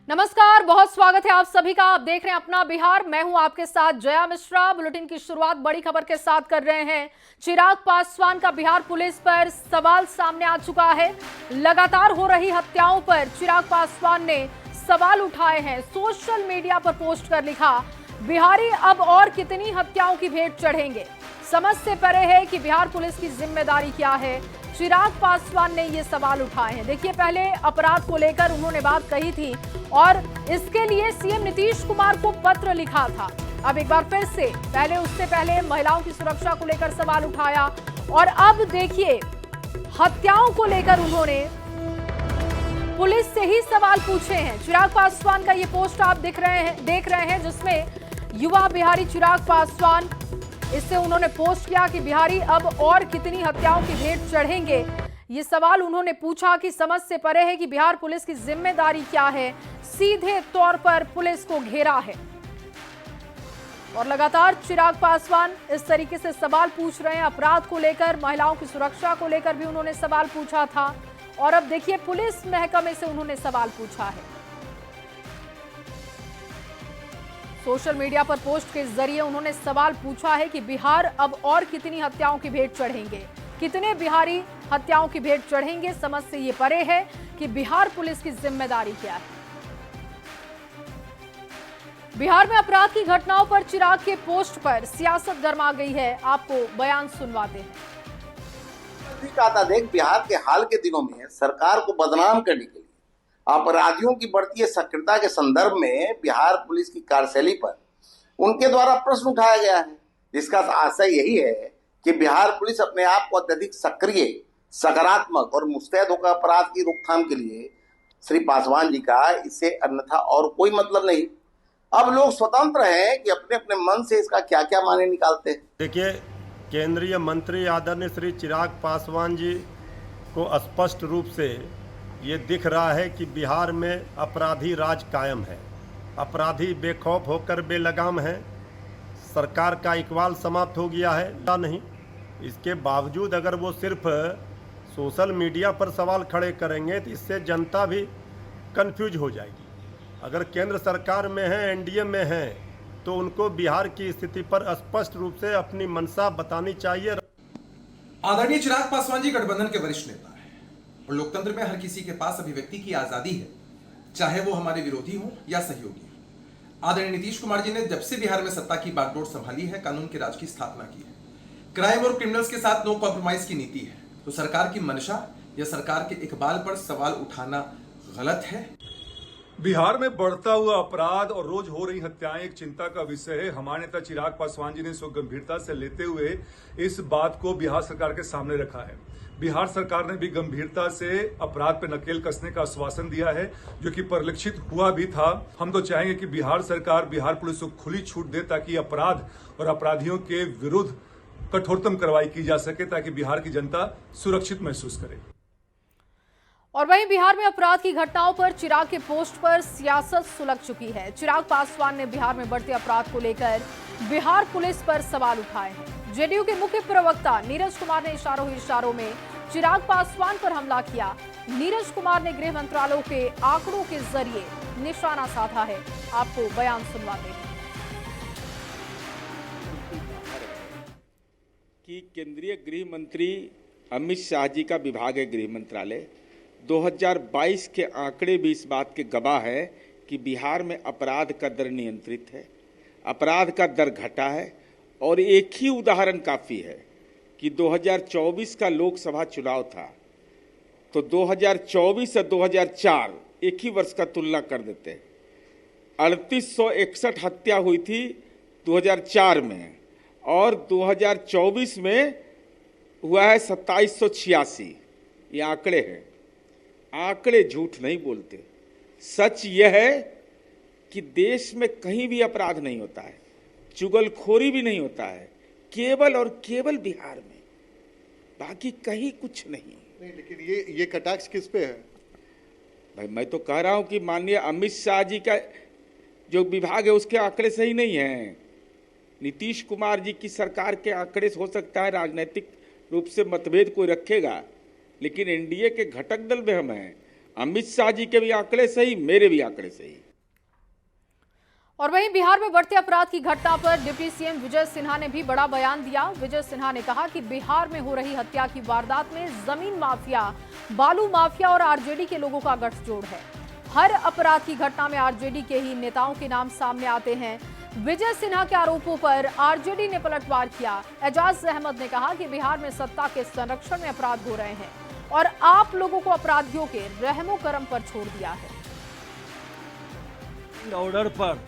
नमस्कार, बहुत स्वागत है आप सभी का। आप देख रहे हैं अपना बिहार। मैं हूं आपके साथ जया मिश्रा। बुलेटिन की शुरुआत बड़ी खबर के साथ कर रहे हैं। चिराग पासवान का बिहार पुलिस पर सवाल सामने आ चुका है। लगातार हो रही हत्याओं पर चिराग पासवान ने सवाल उठाए हैं। सोशल मीडिया पर पोस्ट कर लिखा, बिहारी अब और कितनी हत्याओं की भेंट चढ़ेंगे। समझ से परे है कि बिहार पुलिस की जिम्मेदारी क्या है। चिराग पासवान ने ये सवाल उठाए हैं। देखिए, पहले अपराध को लेकर उन्होंने बात कही थी और इसके लिए सीएम नीतीश कुमार को पत्र लिखा था। अब एक बार फिर से उससे पहले महिलाओं की सुरक्षा को लेकर सवाल उठाया और अब देखिए हत्याओं को लेकर उन्होंने पुलिस से ही सवाल पूछे हैं। चिराग पासवान का ये पोस्ट आप देख रहे हैं जिसमें युवा बिहारी चिराग पासवान, इससे उन्होंने पोस्ट किया कि बिहारी अब और कितनी हत्याओं की भेंट चढ़ेंगे। ये सवाल उन्होंने पूछा कि समझ से परे है कि बिहार पुलिस की जिम्मेदारी क्या है। सीधे तौर पर पुलिस को घेरा है और लगातार चिराग पासवान इस तरीके से सवाल पूछ रहे हैं। अपराध को लेकर, महिलाओं की सुरक्षा को लेकर भी उन्होंने सवाल पूछा था और अब देखिए पुलिस महकमे से उन्होंने सवाल पूछा है। सोशल मीडिया पर पोस्ट के जरिए उन्होंने सवाल पूछा है कि बिहार अब और कितनी हत्याओं की भेंट चढ़ेंगे, कितने बिहारी हत्याओं की भेंट चढ़ेंगे। समझ से ये परे है कि बिहार पुलिस की जिम्मेदारी क्या है। बिहार में अपराध की घटनाओं पर चिराग के पोस्ट पर सियासत गर्मा गई है। आपको बयान सुनवाते हैं। कहा देख, बिहार के हाल के दिनों में सरकार को बदनाम करने के लिए अपराधियों की बढ़ती सक्रियता के संदर्भ में बिहार पुलिस की कार्यशैली पर उनके द्वारा प्रश्न उठाया गया है, जिसका आशय यही है कि बिहार पुलिस अपने आप को अत्यधिक सक्रिय, सकारात्मक और मुस्तैद होकर अपराध की रोकथाम के लिए श्री पासवान जी का इससे अन्यथा और कोई मतलब नहीं। अब लोग स्वतंत्र हैं कि अपने अपने मन से इसका क्या क्या माने निकालते हैं। देखिए, केंद्रीय मंत्री आदरणीय श्री चिराग पासवान जी को स्पष्ट रूप से ये दिख रहा है कि बिहार में अपराधी राज कायम है। अपराधी बेखौफ होकर बेलगाम है। सरकार का इकबाल समाप्त हो गया है या नहीं। इसके बावजूद अगर वो सिर्फ सोशल मीडिया पर सवाल खड़े करेंगे तो इससे जनता भी कंफ्यूज हो जाएगी। अगर केंद्र सरकार में है, एनडीए में है, तो उनको बिहार की स्थिति पर स्पष्ट रूप से अपनी मंशा बतानी चाहिए। आदरणीय चिराग पासवान जी गठबंधन के वरिष्ठ नेता हैं और लोकतंत्र में हर किसी के पास अभिव्यक्ति की आजादी है, चाहे वो हमारे विरोधी हो या सहयोगी। आदरणीय नीतीश कुमार जी ने जब से बिहार में सत्ता की बागडोर संभाली है, कानून के राज की स्थापना की है। क्राइम और क्रिमिनल्स के साथ नो कॉम्प्रोमाइज की नीति है। तो सरकार की मंशा या सरकार के इकबाल पर सवाल उठाना गलत है। बिहार में बढ़ता हुआ अपराध और रोज हो रही हत्याएं एक चिंता का विषय है। हमारे नेता चिराग पासवान जी ने इसको गंभीरता से लेते हुए इस बात को बिहार सरकार के सामने रखा है। बिहार सरकार ने भी गंभीरता से अपराध पर नकेल कसने का आश्वासन दिया है, जो कि परिलक्षित हुआ भी था। हम तो चाहेंगे कि बिहार सरकार बिहार पुलिस को खुली छूट दे ताकि अपराध और अपराधियों के विरुद्ध कठोरतम कार्रवाई की जा सके, ताकि बिहार की जनता सुरक्षित महसूस करे। और वहीं बिहार में अपराध की घटनाओं पर चिराग के पोस्ट पर सियासत सुलग चुकी है। चिराग पासवान ने बिहार में बढ़ते अपराध को लेकर बिहार पुलिस पर सवाल उठाए हैं। जेडीयू के मुख्य प्रवक्ता नीरज कुमार ने इशारों में चिराग पासवान पर हमला किया। नीरज कुमार ने गृह मंत्रालय के आंकड़ों के जरिए निशाना साधा है। आपको बयान सुनवाते हैं। कि केंद्रीय गृह मंत्री अमित शाह जी का विभाग है गृह मंत्रालय, 2022 के आंकड़े भी इस बात के गवाह है कि बिहार में अपराध का दर नियंत्रित है, अपराध का दर घटा है। और एक ही उदाहरण काफ़ी है कि 2024 का लोकसभा चुनाव था, तो 2024 और 2004 एक ही वर्ष का तुलना कर देते हैं। 3861 हत्या हुई थी 2004 में और 2024 में हुआ है 2786। ये आंकड़े हैं, आंकड़े झूठ नहीं बोलते। सच यह है कि देश में कहीं भी अपराध नहीं होता है, चुगलखोरी भी नहीं होता है, केवल और केवल बिहार में, बाकी कहीं कुछ नहीं। लेकिन ये कटाक्ष किस पे है भाई? मैं तो कह रहा हूं कि माननीय अमित शाह जी का जो विभाग है उसके आंकड़े सही नहीं हैं। नीतीश कुमार जी की सरकार के आंकड़े हो सकता है राजनीतिक रूप से मतभेद कोई रखेगा, लेकिन एनडीए के घटक दल में हम हैं अमित शाह जी के भी आंकड़े सही, मेरे भी आंकड़े सही। और वहीं बिहार में बढ़ते अपराध की घटना पर डिप्टी सीएम विजय सिन्हा ने भी बड़ा बयान दिया। विजय सिन्हा ने कहा कि बिहार में हो रही हत्या की वारदात में जमीन माफिया, बालू माफिया और आरजेडी के लोगों का गठजोड़ है। हर अपराध की घटना में आरजेडी के ही नेताओं के नाम सामने आते हैं। विजय सिन्हा के आरोपों पर आरजेडी ने पलटवार किया। एजाज अहमद ने कहा कि बिहार में सत्ता के संरक्षण में अपराध हो रहे हैं और आप लोगों को अपराधियों के रहमो करम पर छोड़ दिया है। ऑर्डर पर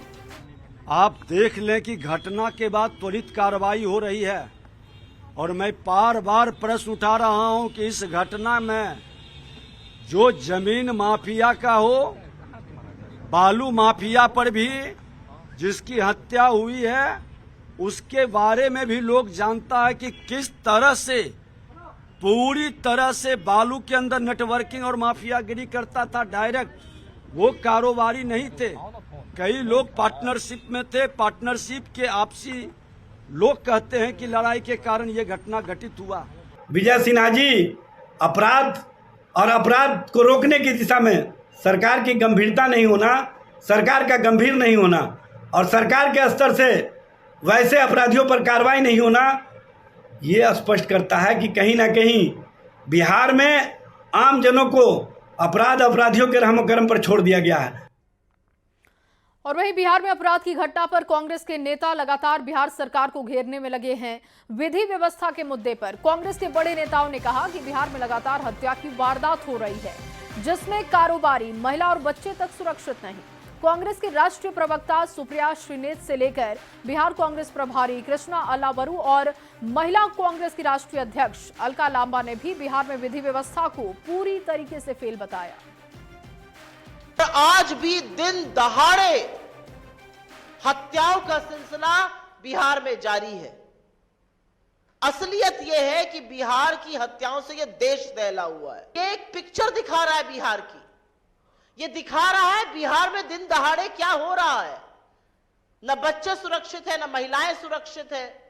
आप देख लें कि घटना के बाद त्वरित कार्रवाई हो रही है और मैं बार बार प्रश्न उठा रहा हूं कि इस घटना में जो जमीन माफिया का हो, बालू माफिया पर भी जिसकी हत्या हुई है, उसके बारे में भी लोग जानता है कि किस तरह से पूरी तरह से बालू के अंदर नेटवर्किंग और माफियागिरी करता था। डायरेक्ट वो कारोबारी नहीं थे, कई लोग पार्टनरशिप में थे। पार्टनरशिप के आपसी लोग कहते हैं कि लड़ाई के कारण ये घटना घटित हुआ। विजय सिन्हा जी, अपराध और अपराध को रोकने की दिशा में सरकार की गंभीरता नहीं होना, सरकार का गंभीर नहीं होना और सरकार के स्तर से वैसे अपराधियों पर कार्रवाई नहीं होना, ये स्पष्ट करता है कि कहीं ना कहीं बिहार में आम जनों को अपराधियों के रहमो करम पर छोड़ दिया गया है। और वहीं बिहार में अपराध की घटना पर कांग्रेस के नेता लगातार बिहार सरकार को घेरने में लगे हैं। विधि व्यवस्था के मुद्दे पर कांग्रेस के बड़े नेताओं ने कहा कि बिहार में लगातार हत्या की वारदात हो रही है, जिसमें कारोबारी, महिला और बच्चे तक सुरक्षित नहीं। कांग्रेस के राष्ट्रीय प्रवक्ता सुप्रिया श्रीनेत से लेकर बिहार कांग्रेस प्रभारी कृष्णा अल्लावरू और महिला कांग्रेस की राष्ट्रीय अध्यक्ष अलका लांबा ने भी बिहार में विधि व्यवस्था को पूरी तरीके से फेल बताया। आज भी दिन दहाड़े हत्याओं का सिलसिला बिहार में जारी है। असलियत यह है कि बिहार की हत्याओं से यह देश दहला हुआ है। ये एक पिक्चर दिखा रहा है बिहार की, ये दिखा रहा है बिहार में दिन दहाड़े क्या हो रहा है। न बच्चे सुरक्षित है, न महिलाएं सुरक्षित है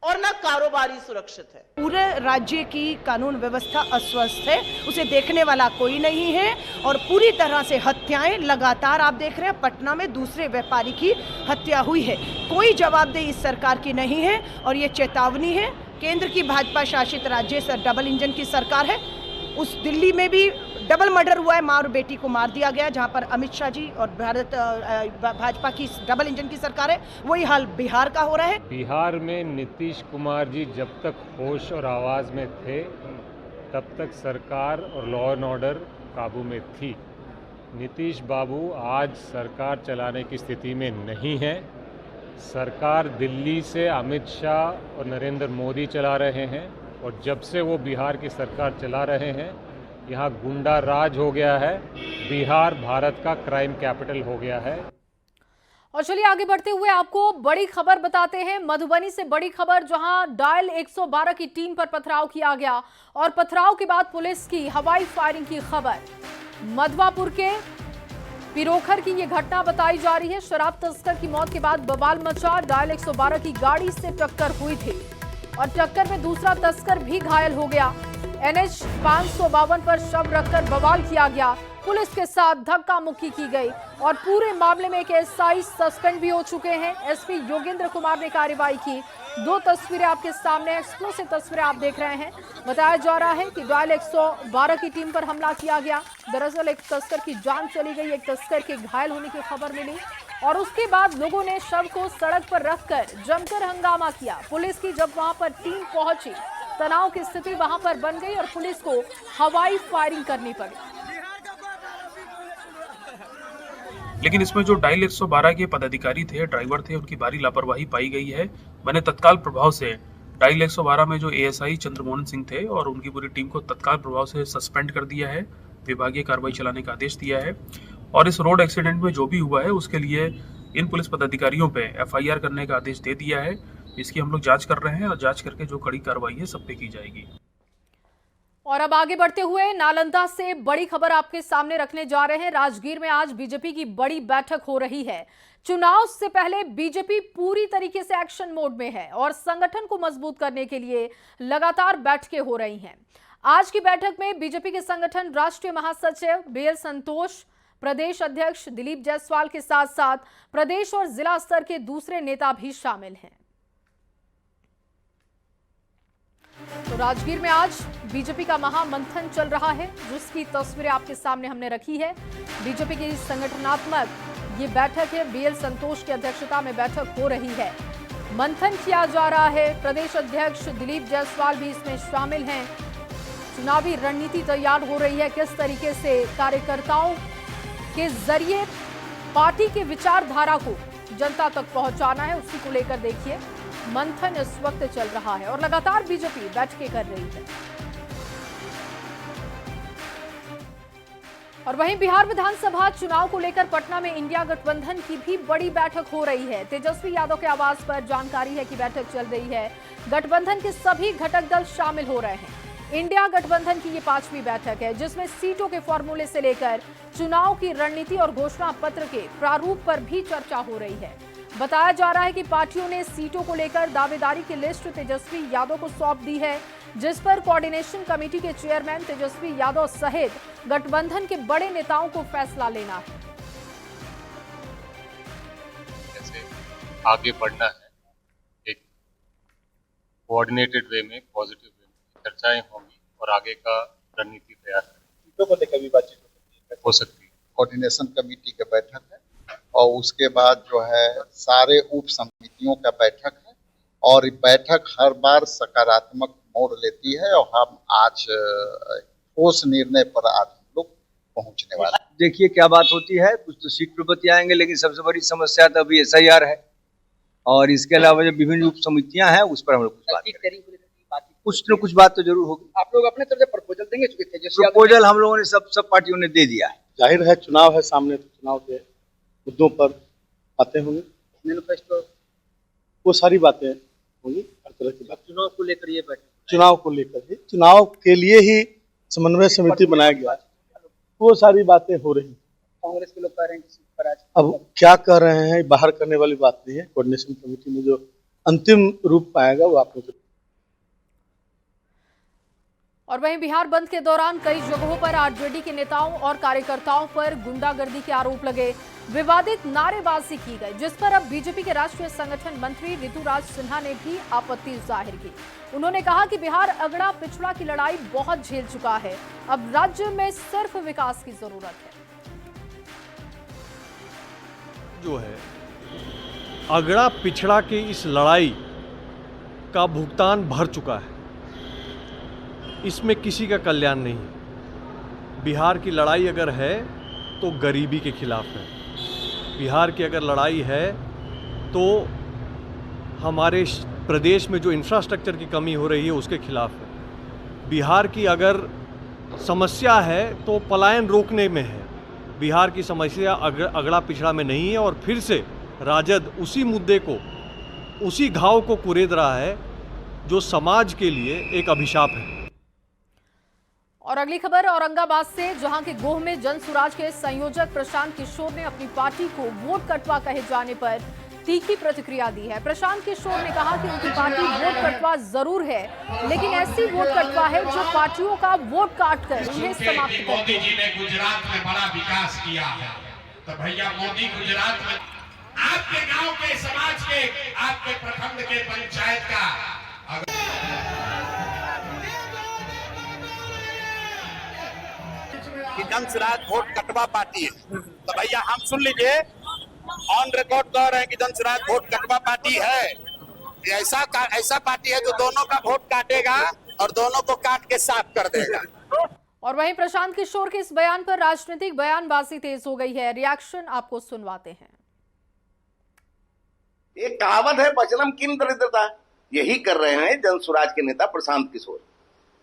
और न कारोबारी सुरक्षित है। पूरे राज्य की कानून व्यवस्था अस्वस्थ है, उसे देखने वाला कोई नहीं है और पूरी तरह से हत्याएं लगातार आप देख रहे हैं। पटना में दूसरे व्यापारी की हत्या हुई है, कोई जवाबदेही इस सरकार की नहीं है और ये चेतावनी है। केंद्र की भाजपा शासित राज्य से डबल इंजन की सरकार है, उस दिल्ली में भी डबल मर्डर हुआ है, मां और बेटी को मार दिया गया, जहां पर अमित शाह जी और भाजपा की डबल इंजन की सरकार है। वही हाल बिहार का हो रहा है। बिहार में नीतीश कुमार जी जब तक होश और आवाज़ में थे तब तक सरकार और लॉ एंड ऑर्डर काबू में थी। नीतीश बाबू आज सरकार चलाने की स्थिति में नहीं है। सरकार दिल्ली से अमित शाह और नरेंद्र मोदी चला रहे हैं और जब से वो बिहार की सरकार चला रहे हैं यहाँ गुंडा राज हो गया है। बिहार भारत का क्राइम कैपिटल हो गया है। और चलिए आगे बढ़ते हुए आपको बड़ी खबर बताते हैं। मधुबनी से बड़ी खबर, जहां डायल 112 की टीम पर पथराव किया गया और पथराव के बाद पुलिस की हवाई फायरिंग की खबर। मधवापुर के पिरोखर की ये घटना बताई जा रही है। शराब तस्कर की मौत के बाद बवाल मचा। डायल 112 की गाड़ी से टक्कर हुई थी और टक्कर में दूसरा तस्कर भी घायल हो गया। NH 552 पर शव रखकर बवाल किया गया। पुलिस के साथ धक्का मुक्की की गई और पूरे मामले में एक SI सस्पेंड भी हो चुके हैं। SP योगेंद्र कुमार ने कार्रवाई की। 2 तस्वीरें आपके सामने, एक्सक्लूसिव तस्वीरें आप देख रहे हैं। बताया जा रहा है कि डायल 112 की टीम पर हमला किया गया। दरअसल एक तस्कर की जान चली गई, एक तस्कर के घायल होने की खबर मिली और उसके बाद लोगों ने शव को सड़क पर रखकर जमकर हंगामा किया। पुलिस की जब वहां पर टीम पहुंची, तनाव की स्थिति वहां पर बन गई और पुलिस को हवाई फायरिंग करनी पड़ी। लेकिन इसमें जो डायल 112 के पदाधिकारी थे, ड्राइवर थे, उनकी भारी लापरवाही पाई गई है। मैंने तत्काल प्रभाव से डायल 112 में जो ASI चंद्रमोहन सिंह थे और उनकी पूरी टीम को तत्काल प्रभाव से सस्पेंड कर दिया है, विभागीय कार्रवाई चलाने का आदेश दिया है और इस रोड एक्सीडेंट में जो भी हुआ है उसके लिए इन पुलिस पदाधिकारियों पे FIR करने का आदेश दे दिया है। इसकी हम लोग जांच कर रहे हैं और जांच करके जो कड़ी कार्रवाई है सब पे की जाएगी। और अब आगे बढ़ते हुए नालंदा से बड़ी खबर आपके सामने रखने जा रहे हैं। राजगीर में आज बीजेपी की बड़ी बैठक हो रही है। चुनाव से पहले बीजेपी पूरी तरीके से एक्शन मोड में है और संगठन को मजबूत करने के लिए लगातार बैठकें हो रही हैं। आज की बैठक में बीजेपी के संगठन राष्ट्रीय महासचिव बीएल संतोष, प्रदेश अध्यक्ष दिलीप जायसवाल के साथ साथ प्रदेश और जिला स्तर के दूसरे नेता भी शामिल हैं। तो राजगीर में आज बीजेपी का महामंथन चल रहा है, जिसकी तस्वीरें आपके सामने हमने रखी है। बीजेपी की संगठनात्मक ये बैठक है, बीएल संतोष की अध्यक्षता में बैठक हो रही है, मंथन किया जा रहा है। प्रदेश अध्यक्ष दिलीप जायसवाल भी इसमें शामिल हैं। चुनावी रणनीति तैयार हो रही है, किस तरीके से कार्यकर्ताओं के जरिए पार्टी के विचारधारा को जनता तक पहुंचाना है, उसी को लेकर देखिए मंथन इस वक्त चल रहा है और लगातार बीजेपी बैठकें कर रही है। और वहीं बिहार विधानसभा चुनाव को लेकर पटना में इंडिया गठबंधन की भी बड़ी बैठक हो रही है। तेजस्वी यादव के आवास पर जानकारी है कि बैठक चल रही है। गठबंधन के सभी घटक दल शामिल हो रहे हैं। इंडिया गठबंधन की ये 5वीं बैठक है, जिसमें सीटों के फॉर्मूले से लेकर चुनाव की रणनीति और घोषणा पत्र के प्रारूप पर भी चर्चा हो रही है। बताया जा रहा है कि पार्टियों ने सीटों को लेकर दावेदारी की लिस्ट तेजस्वी यादव को सौंप दी है, जिस पर कोऑर्डिनेशन कमेटी के चेयरमैन तेजस्वी यादव सहित गठबंधन के बड़े नेताओं को फैसला लेना है। जैसे आगे बढ़ना है, एक कोऑर्डिनेटेड वे में, पॉजिटिव वे में चर्चाएं होंगी और आगे का रणनीति तैयार सीटों को लेकर भी बातचीत हो सकती है। कोऑर्डिनेशन कमेटी की बैठक है और उसके बाद जो है सारे उप समितियों का बैठक है और बैठक हर बार सकारात्मक मोड़ लेती है और हम आज ठोस निर्णय पर आज लोग पहुंचने वाले हैं। देखिए क्या बात होती है, कुछ तो सीट पर बतियाएंगे, लेकिन सबसे बड़ी समस्या तो अभी SIR है और इसके अलावा जो विभिन्न उप समितियां हैं उस पर हम लोग कुछ बात करेंगे। कुछ न कुछ बात तो जरूर होगी। आप लोग अपने तरफ से प्रपोजल देंगे? प्रपोजल हम लोगों ने सब पार्टियों ने दे दिया है। जाहिर है चुनाव है सामने, तो चुनाव के मुद्दों पर बातें होंगी, मैनिफेस्टो वो सारी बातें होंगी, हर तरह की बात। चुनाव को लेकर ये बैठक, चुनाव को लेकर ही, चुनाव के लिए ही समन्वय समिति बनाया गया, वो सारी बातें हो रही। कांग्रेस के लोग कह रहे हैं कि सीट पर आज अब क्या कह रहे हैं बाहर करने वाली बात नहीं है। कोऑर्डिनेशन कमेटी में जो अंतिम रूप पाएगा वो आप लोग। और वहीं बिहार बंद के दौरान कई जगहों पर आरजेडी के नेताओं और कार्यकर्ताओं पर गुंडागर्दी के आरोप लगे, विवादित नारेबाजी की गई, जिस पर अब बीजेपी के राष्ट्रीय संगठन मंत्री ऋतुराज सिन्हा ने भी आपत्ति जाहिर की। उन्होंने कहा कि बिहार अगड़ा पिछड़ा की लड़ाई बहुत झेल चुका है, अब राज्य में सिर्फ विकास की जरूरत है। जो है अगड़ा पिछड़ा की इस लड़ाई का भुगतान भर चुका है, इसमें किसी का कल्याण नहीं है। बिहार की लड़ाई अगर है तो गरीबी के खिलाफ है, बिहार की अगर लड़ाई है तो हमारे प्रदेश में जो इंफ्रास्ट्रक्चर की कमी हो रही है उसके खिलाफ है। बिहार की अगर समस्या है तो पलायन रोकने में है, बिहार की समस्या अगड़ा पिछड़ा में नहीं है। और फिर से राजद उसी मुद्दे को, उसी घाव को कुरेद रहा है जो समाज के लिए एक अभिशाप है। और अगली खबर औरंगाबाद से, जहां के गोह में जनसुराज के संयोजक प्रशांत किशोर ने अपनी पार्टी को वोट कटवा कहे जाने पर तीखी प्रतिक्रिया दी है। प्रशांत किशोर ने कहा कि उनकी पार्टी वोट कटवा जरूर है, लेकिन ऐसी वोट कटवा है जो पार्टियों का वोट काटकर उन्हें समाप्त कर मोदी जी ने गुजरात में बड़ा विकास किया है, तो भैया मोदी गुजरात में आपके गांव के, समाज के, आपके प्रखंड के, पंचायत का कि जनसुराज वोट कटवा पार्टी है, तो भैया हम सुन लीजिए, ऑन रिकॉर्ड कह रहे हैं कि जनसुराज वोट कटवा पार्टी है। ऐसा पार्टी है जो दोनों का वोट काटेगा और दोनों को काट के साफ कर देगा। और वहीं प्रशांत किशोर के इस बयान पर राजनीतिक बयानबाजी तेज हो गई है। रिएक्शन आपको सुनवाते हैं। एक कहावत है, बचनम किम दरिद्रता, यही कर रहे हैं जनसुराज के नेता प्रशांत किशोर।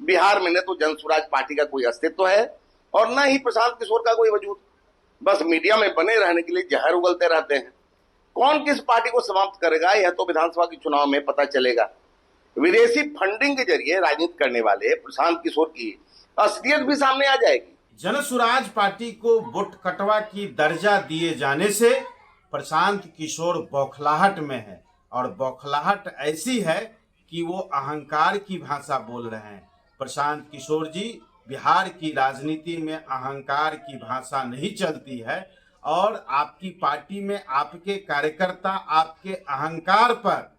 बिहार में न तो जनसुराज पार्टी का कोई अस्तित्व है और न ही प्रशांत किशोर का कोई वजूद, बस मीडिया में बने रहने के लिए जहर उगलते रहते हैं। कौन किस पार्टी को समाप्त करेगा यह तो विधानसभा के चुनाव में पता चलेगा। विदेशी फंडिंग के जरिए राजनीति करने वाले प्रशांत किशोर की असलियत भी सामने आ जाएगी। जनसुराज पार्टी को वोट कटवा की दर्जा दिए जाने से प्रशांत किशोर बौखलाहट में है, और बौखलाहट ऐसी है कि वो अहंकार की भाषा बोल रहे हैं। प्रशांत किशोर जी, बिहार की राजनीति में अहंकार की भाषा नहीं चलती है और आपकी पार्टी में आपके कार्यकर्ता आपके अहंकार पर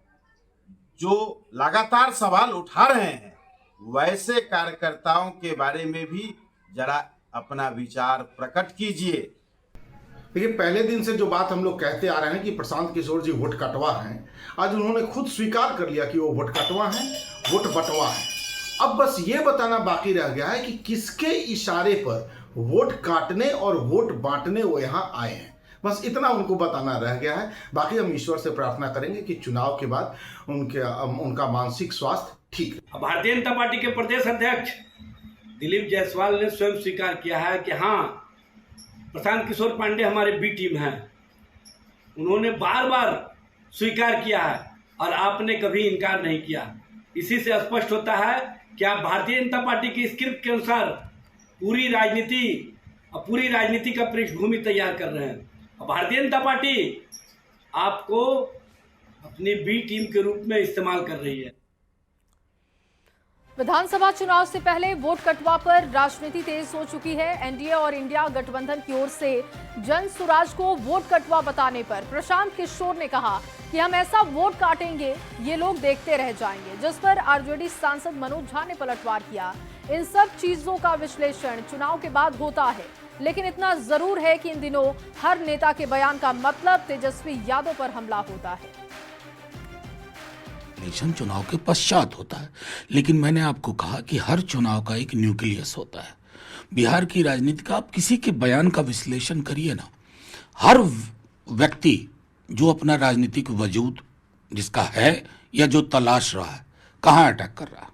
जो लगातार सवाल उठा रहे हैं, वैसे कार्यकर्ताओं के बारे में भी जरा अपना विचार प्रकट कीजिए। देखिए, पहले दिन से जो बात हम लोग कहते आ रहे हैं कि प्रशांत किशोर जी वोट कटवा हैं, आज उन्होंने खुद स्वीकार कर लिया कि वो वोट कटवा हैं, वोट बंटवा है। अब बस ये बताना बाकी रह गया है कि किसके इशारे पर वोट काटने और वोट बांटने वो यहाँ आए हैं। बस इतना उनको बताना रह गया है। बाकी हम ईश्वर से प्रार्थना करेंगे कि चुनाव के बाद उनका मानसिक स्वास्थ्य ठीक है। भारतीय जनता पार्टी के प्रदेश अध्यक्ष दिलीप जायसवाल ने स्वयं स्वीकार किया है कि हाँ, प्रशांत किशोर पांडे हमारे बी टीम हैं। उन्होंने बार बार स्वीकार किया है और आपने कभी इनकार नहीं किया। इसी से स्पष्ट होता है कि आप भारतीय जनता पार्टी की स्क्रिप्ट के अनुसार पूरी राजनीति का पृष्ठभूमि तैयार कर रहे हैं। भारतीय जनता पार्टी आपको अपनी बी टीम के रूप में इस्तेमाल कर रही है। विधानसभा चुनाव से पहले वोट कटवा पर राजनीति तेज हो चुकी है। एनडीए और इंडिया गठबंधन की ओर से जन सुराज को वोट कटवा बताने पर प्रशांत किशोर ने कहा कि हम ऐसा वोट काटेंगे ये लोग देखते रह जाएंगे, जिस पर आरजेडी सांसद मनोज झा ने पलटवार किया। इन सब चीजों का विश्लेषण चुनाव के बाद होता है, लेकिन इतना जरूर है कि इन दिनों हर नेता के बयान का मतलब तेजस्वी यादव पर हमला होता है। इलेक्शन चुनाव के पश्चात होता है, लेकिन मैंने आपको कहा कि हर चुनाव का एक न्यूक्लियस होता है। बिहार की राजनीति का आप किसी के बयान का विश्लेषण करिए ना, हर व्यक्ति जो अपना राजनीतिक वजूद जिसका है या जो तलाश रहा है, कहाँ अटैक कर रहा है,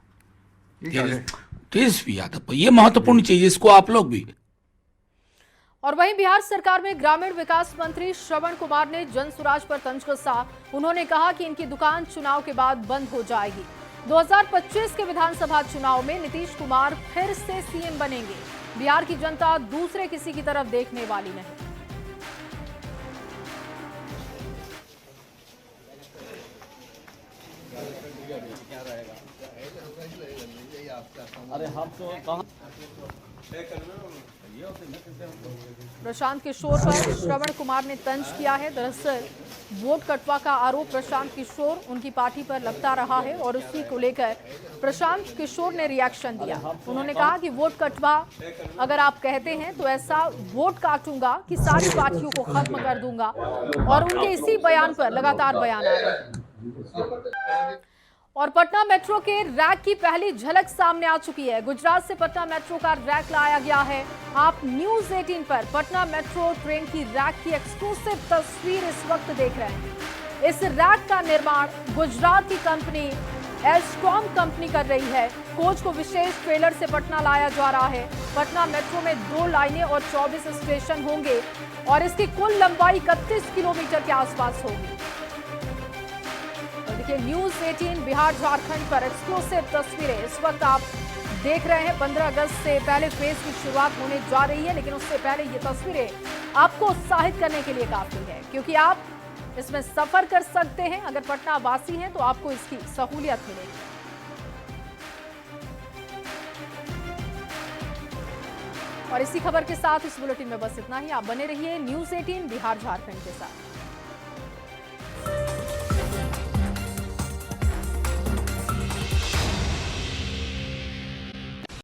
तेजस्वी यादव पर। यह महत्वपूर्ण चीज, इसको आप लोग भी। और वहीं बिहार सरकार में ग्रामीण विकास मंत्री श्रवण कुमार ने जन सुराज पर तंज कसा। उन्होंने कहा कि इनकी दुकान चुनाव के बाद बंद हो जाएगी। 2025 के विधानसभा चुनाव में नीतीश कुमार फिर से सीएम बनेंगे। बिहार की जनता दूसरे किसी की तरफ देखने वाली नहीं। अरे हम तो कहां प्रशांत किशोर पर श्रवण कुमार ने तंज किया है। दरअसल वोट कटवा का आरोप प्रशांत किशोर उनकी पार्टी पर लगता रहा है और उसी को लेकर प्रशांत किशोर ने रिएक्शन दिया। उन्होंने कहा कि वोट कटवा अगर आप कहते हैं तो ऐसा वोट काटूंगा कि सारी पार्टियों को खत्म कर दूंगा। और उनके इसी बयान पर लगातार बयान आ रहे हैं। और पटना मेट्रो के रैक की पहली झलक सामने आ चुकी है। गुजरात से पटना मेट्रो का रैक लाया गया है। आप न्यूज़ 18 पर पटना मेट्रो ट्रेन की रैक की एक्सक्लूसिव तस्वीर इस वक्त देख रहे हैं। इस रैक का निर्माण गुजरात की कंपनी एल्स्ट्रॉम कंपनी कर रही है। कोच को विशेष ट्रेलर से पटना लाया जा रहा है। पटना मेट्रो में 2 लाइनें और 24 स्टेशन होंगे और इसकी कुल लंबाई 31 किलोमीटर के आसपास होगी। देखिए, न्यूज़ 18 बिहार झारखंड पर एक्सक्लूसिव तस्वीरें इस वक्त आप देख रहे हैं। 15 अगस्त से पहले फेज की शुरुआत होने जा रही है, लेकिन उससे पहले ये तस्वीरें आपको उत्साहित करने के लिए काफी है, क्योंकि आप इसमें सफर कर सकते हैं। अगर पटना वासी हैं तो आपको इसकी सहूलियत मिलेगी। और इसी खबर के साथ इस बुलेटिन में बस इतना ही। आप बने रहिए न्यूज़ 18 बिहार झारखंड के साथ।